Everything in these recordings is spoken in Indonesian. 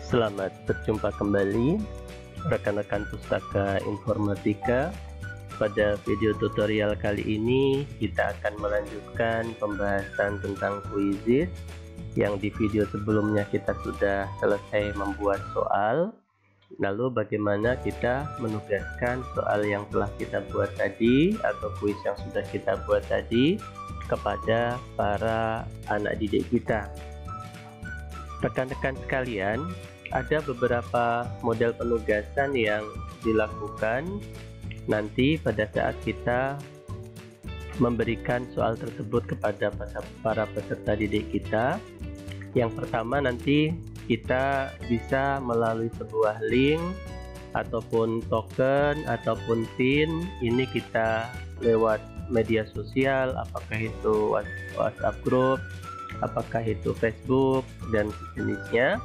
Selamat berjumpa kembali rekan-rekan Pustaka Informatika. Pada video tutorial kali ini kita akan melanjutkan pembahasan tentang kuisis yang di video sebelumnya kita sudah selesai membuat soal. Lalu bagaimana kita menugaskan soal yang telah kita buat tadi atau kuis yang sudah kita buat tadi kepada para anak didik kita. Rekan-rekan sekalian, ada beberapa model penugasan yang dilakukan nanti pada saat kita memberikan soal tersebut kepada para peserta didik kita. Yang pertama, nanti kita bisa melalui sebuah link ataupun token ataupun pin. Ini kita lewat media sosial, apakah itu WhatsApp group, apakah itu Facebook dan sejenisnya.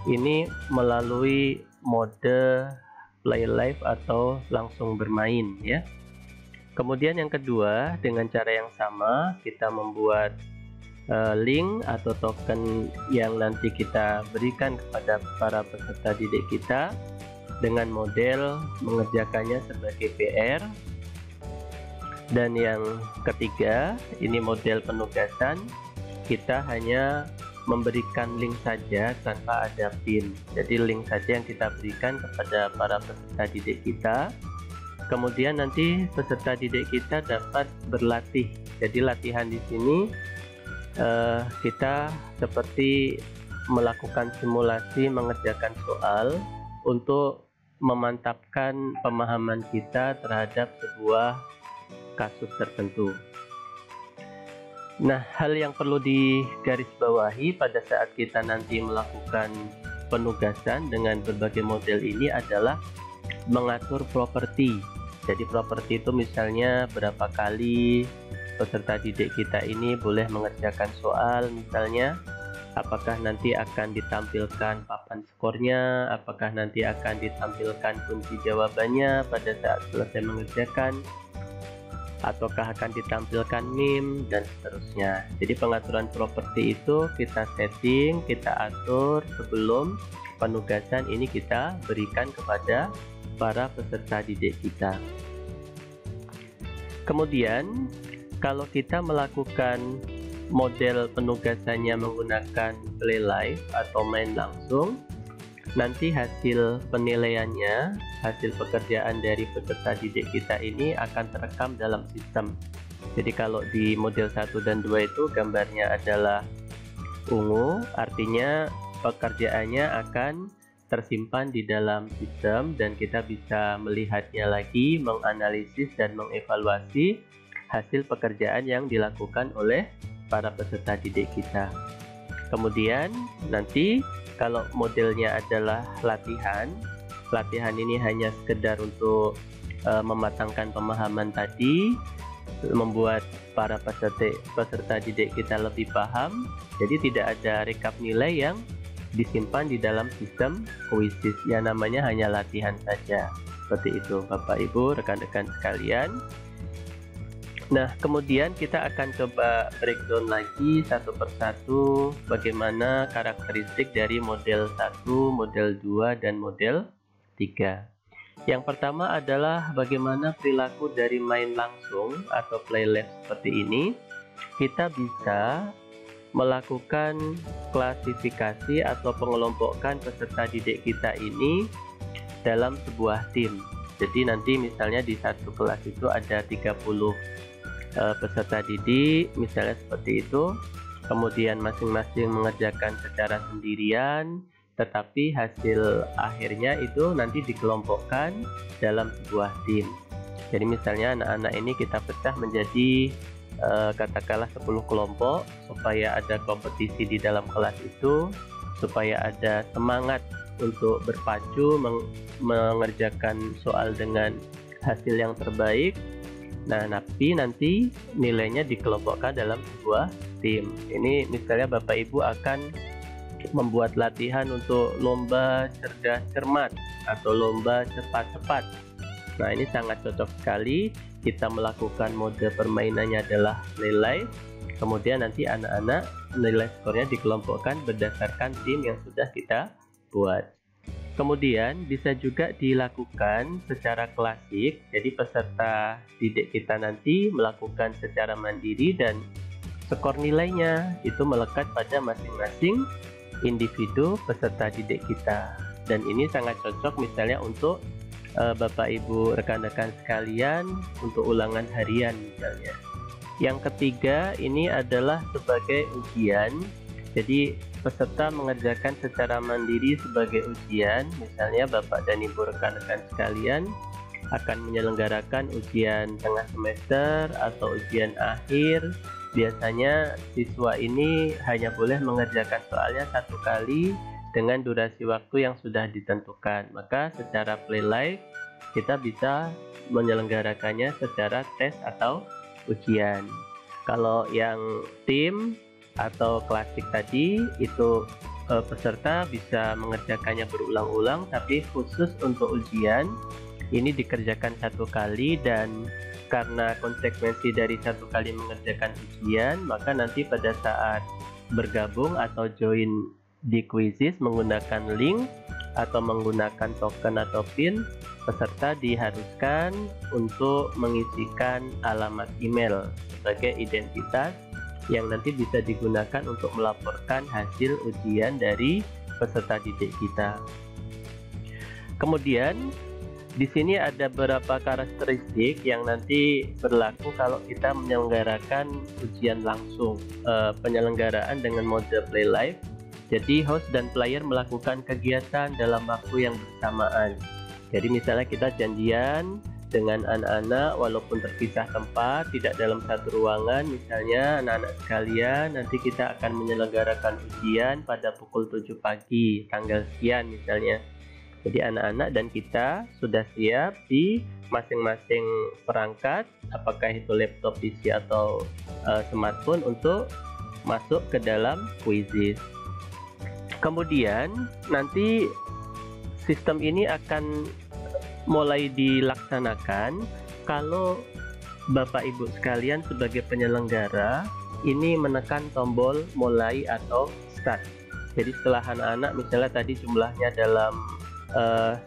Ini melalui mode play live atau langsung bermain ya. Kemudian yang kedua, dengan cara yang sama kita membuat link atau token yang nanti kita berikan kepada para peserta didik kita dengan model mengerjakannya sebagai PR. Dan yang ketiga, ini model penugasan, kita hanya memberikan link saja tanpa ada pin. Jadi link saja yang kita berikan kepada para peserta didik kita. Kemudian nanti peserta didik kita dapat berlatih. Jadi latihan di sini kita seperti melakukan simulasi mengerjakan soal untuk memantapkan pemahaman kita terhadap sebuah kasus tertentu. Nah, hal yang perlu digarisbawahi pada saat kita nanti melakukan penugasan dengan berbagai model ini adalah mengatur properti. Jadi properti itu misalnya berapa kali peserta didik kita ini boleh mengerjakan soal, misalnya apakah nanti akan ditampilkan papan skornya, apakah nanti akan ditampilkan kunci jawabannya pada saat selesai mengerjakan, ataukah akan ditampilkan meme dan seterusnya. Jadi pengaturan properti itu kita setting, kita atur sebelum penugasan ini kita berikan kepada para peserta didik kita. Kemudian kalau kita melakukan model penugasannya menggunakan play live atau main langsung, nanti hasil penilaiannya, hasil pekerjaan dari peserta didik kita ini akan terekam dalam sistem. Jadi kalau di model 1 dan 2 itu gambarnya adalah ungu, artinya pekerjaannya akan tersimpan di dalam sistem dan kita bisa melihatnya lagi, menganalisis dan mengevaluasi hasil pekerjaan yang dilakukan oleh para peserta didik kita. Kemudian nanti kalau modelnya adalah latihan ini hanya sekedar untuk mematangkan pemahaman tadi, membuat para peserta didik kita lebih paham. Jadi tidak ada rekap nilai yang disimpan di dalam sistem kuisis, yang namanya hanya latihan saja. Seperti itu Bapak Ibu, rekan-rekan sekalian. Nah, kemudian kita akan coba breakdown lagi satu persatu bagaimana karakteristik dari model 1, model 2, dan model 3. Yang pertama adalah bagaimana perilaku dari main langsung atau play live seperti ini. Kita bisa melakukan klasifikasi atau pengelompokan peserta didik kita ini dalam sebuah tim. Jadi nanti misalnya di satu kelas itu ada 30 peserta didik, misalnya seperti itu. Kemudian masing-masing mengerjakan secara sendirian, tetapi hasil akhirnya itu nanti dikelompokkan dalam sebuah tim. Jadi misalnya anak-anak ini kita pecah menjadi katakanlah 10 kelompok supaya ada kompetisi di dalam kelas itu, supaya ada semangat untuk berpacu mengerjakan soal dengan hasil yang terbaik. Nah, tapi nanti nilainya dikelompokkan dalam sebuah tim. Ini misalnya Bapak Ibu akan membuat latihan untuk lomba cerdas cermat atau lomba cepat-cepat. Nah, ini sangat cocok sekali. Kita melakukan mode permainannya adalah nilai. Kemudian nanti anak-anak nilai skornya dikelompokkan berdasarkan tim yang sudah kita buat. Kemudian bisa juga dilakukan secara klasik, jadi peserta didik kita nanti melakukan secara mandiri dan skor nilainya itu melekat pada masing-masing individu peserta didik kita. Dan ini sangat cocok misalnya untuk Bapak Ibu rekan-rekan sekalian untuk ulangan harian misalnya. Yang ketiga ini adalah sebagai ujian. Jadi peserta mengerjakan secara mandiri sebagai ujian, misalnya Bapak dan Ibu rekan-rekan sekalian akan menyelenggarakan ujian tengah semester atau ujian akhir. Biasanya siswa ini hanya boleh mengerjakan soalnya satu kali dengan durasi waktu yang sudah ditentukan. Maka secara play live kita bisa menyelenggarakannya secara tes atau ujian. Kalau yang tim atau klasik tadi itu peserta bisa mengerjakannya berulang-ulang, tapi khusus untuk ujian ini dikerjakan satu kali, dan karena konsekuensi dari satu kali mengerjakan ujian, maka nanti pada saat bergabung atau join di quizzes menggunakan link atau menggunakan token atau pin, peserta diharuskan untuk mengisikan alamat email sebagai identitas yang nanti bisa digunakan untuk melaporkan hasil ujian dari peserta didik kita. Kemudian di sini ada beberapa karakteristik yang nanti berlaku kalau kita menyelenggarakan ujian langsung, penyelenggaraan dengan mode play live. Jadi host dan player melakukan kegiatan dalam waktu yang bersamaan. Jadi misalnya kita janjian dengan anak-anak walaupun terpisah tempat, tidak dalam satu ruangan, misalnya anak-anak sekalian nanti kita akan menyelenggarakan ujian pada pukul 7 pagi tanggal sekian misalnya. Jadi anak-anak dan kita sudah siap di masing-masing perangkat, apakah itu laptop, PC atau smartphone, untuk masuk ke dalam quizzes. Kemudian nanti sistem ini akan mulai dilaksanakan kalau Bapak Ibu sekalian sebagai penyelenggara ini menekan tombol mulai atau start. Jadi setelah anak-anak misalnya tadi jumlahnya dalam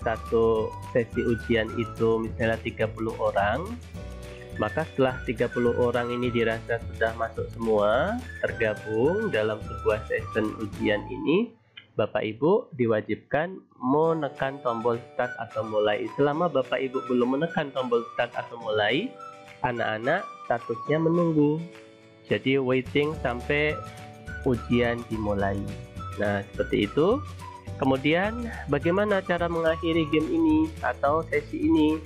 satu sesi ujian itu misalnya 30 orang, maka setelah 30 orang ini dirasa sudah masuk semua, tergabung dalam sebuah session ujian ini, Bapak Ibu diwajibkan menekan tombol start atau mulai. Selama Bapak Ibu belum menekan tombol start atau mulai, anak-anak statusnya menunggu. Jadi waiting sampai ujian dimulai. Nah, seperti itu. Kemudian bagaimana cara mengakhiri game ini atau sesi ini?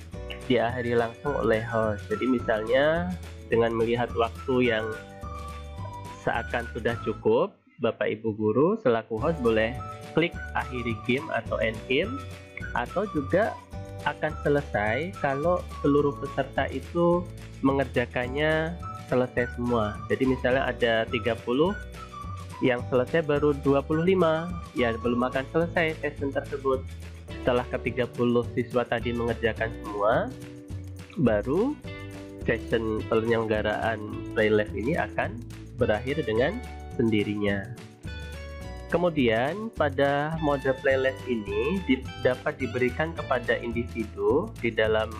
Diakhiri langsung oleh host. Jadi misalnya dengan melihat waktu yang seakan sudah cukup, Bapak Ibu guru selaku host boleh klik akhiri game atau end game, atau juga akan selesai kalau seluruh peserta itu mengerjakannya selesai semua. Jadi misalnya ada 30 yang selesai baru 25, ya belum akan selesai session tersebut. Setelah ke-30 siswa tadi mengerjakan semua, baru session penyelenggaraan play live ini akan berakhir dengan sendirinya. Kemudian pada mode playlist ini dapat diberikan kepada individu di dalam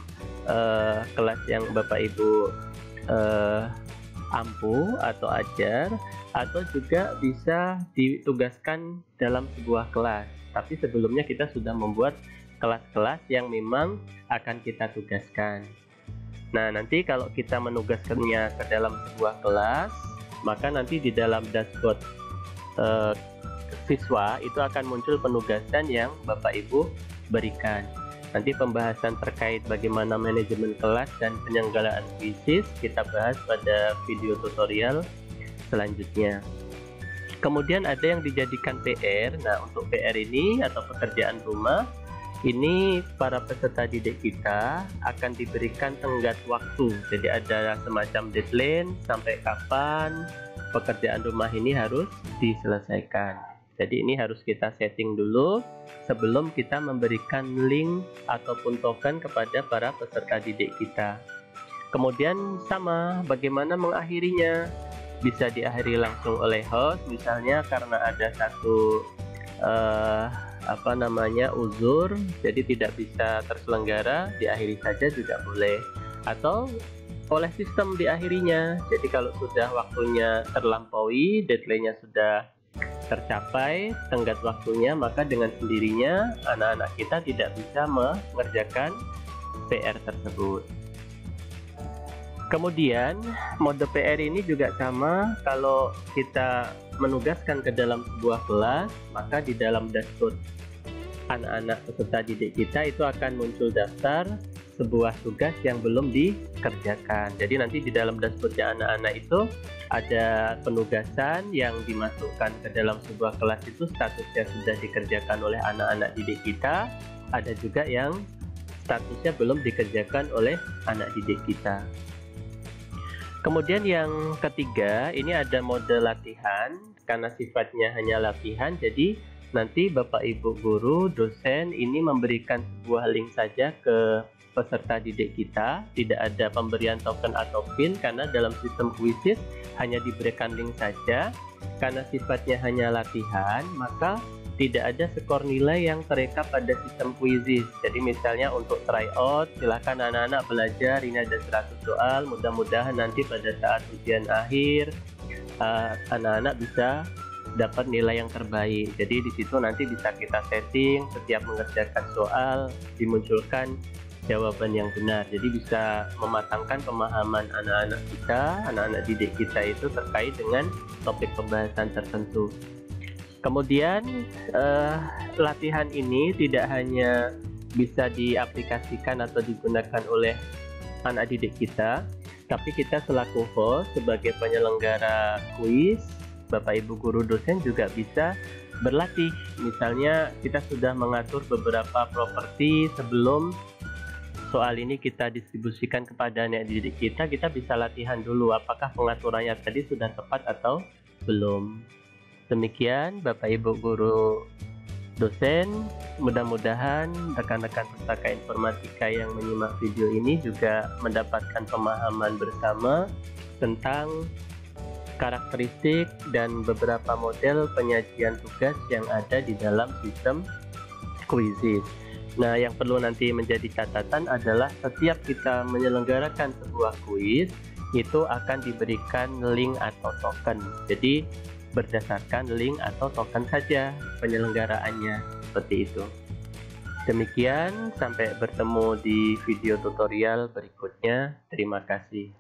kelas yang Bapak Ibu ampu atau ajar, atau juga bisa ditugaskan dalam sebuah kelas. Tapi sebelumnya kita sudah membuat kelas-kelas yang memang akan kita tugaskan. Nah, nanti kalau kita menugaskannya ke dalam sebuah kelas, maka nanti di dalam dashboard siswa itu akan muncul penugasan yang Bapak Ibu berikan. Nanti pembahasan terkait bagaimana manajemen kelas dan penyelenggaraan quizzes kita bahas pada video tutorial selanjutnya. Kemudian ada yang dijadikan PR. Nah, untuk PR ini atau pekerjaan rumah ini para peserta didik kita akan diberikan tenggat waktu. Jadi ada semacam deadline sampai kapan pekerjaan rumah ini harus diselesaikan. Jadi ini harus kita setting dulu sebelum kita memberikan link ataupun token kepada para peserta didik kita. Kemudian sama, bagaimana mengakhirinya? Bisa diakhiri langsung oleh host, misalnya karena ada satu uzur, jadi tidak bisa terselenggara, diakhiri saja juga boleh, atau oleh sistem diakhirinya. Jadi kalau sudah waktunya terlampaui, deadline-nya sudah tercapai tenggat waktunya, maka dengan sendirinya anak-anak kita tidak bisa mengerjakan PR tersebut. Kemudian mode PR ini juga sama, kalau kita menugaskan ke dalam sebuah kelas, maka di dalam dashboard anak-anak peserta didik kita itu akan muncul daftar sebuah tugas yang belum dikerjakan. Jadi nanti di dalam dashboardnya anak-anak itu ada penugasan yang dimasukkan ke dalam sebuah kelas, itu statusnya sudah dikerjakan oleh anak-anak didik kita, ada juga yang statusnya belum dikerjakan oleh anak didik kita. Kemudian yang ketiga, ini ada mode latihan. Karena sifatnya hanya latihan, jadi nanti Bapak Ibu guru, dosen ini memberikan sebuah link saja ke peserta didik kita, tidak ada pemberian token atau pin, karena dalam sistem Quizzes hanya diberikan link saja. Karena sifatnya hanya latihan, maka tidak ada skor nilai yang terekam pada sistem Quizzes. Jadi misalnya untuk tryout, silahkan anak-anak belajar, ini ada 100 soal, mudah-mudahan nanti pada saat ujian akhir anak-anak bisa dapat nilai yang terbaik. Jadi di situ nanti bisa kita setting, setiap mengerjakan soal dimunculkan jawaban yang benar. Jadi bisa mematangkan pemahaman anak-anak kita, anak-anak didik kita itu terkait dengan topik pembahasan tertentu. Kemudian latihan ini tidak hanya bisa diaplikasikan atau digunakan oleh anak didik kita, tapi kita selaku host sebagai penyelenggara kuis, Bapak Ibu guru dosen juga bisa berlatih. Misalnya kita sudah mengatur beberapa properti sebelum soal ini kita distribusikan kepada anak didik kita, kita bisa latihan dulu apakah pengaturannya tadi sudah tepat atau belum. Demikian Bapak Ibu guru dosen, mudah-mudahan rekan-rekan pustaka informatika yang menyimak video ini juga mendapatkan pemahaman bersama tentang karakteristik dan beberapa model penyajian tugas yang ada di dalam sistem Quizzes. Nah, yang perlu nanti menjadi catatan adalah setiap kita menyelenggarakan sebuah kuis itu akan diberikan link atau token. Jadi berdasarkan link atau token saja penyelenggaraannya, seperti itu. Demikian, sampai bertemu di video tutorial berikutnya. Terima kasih.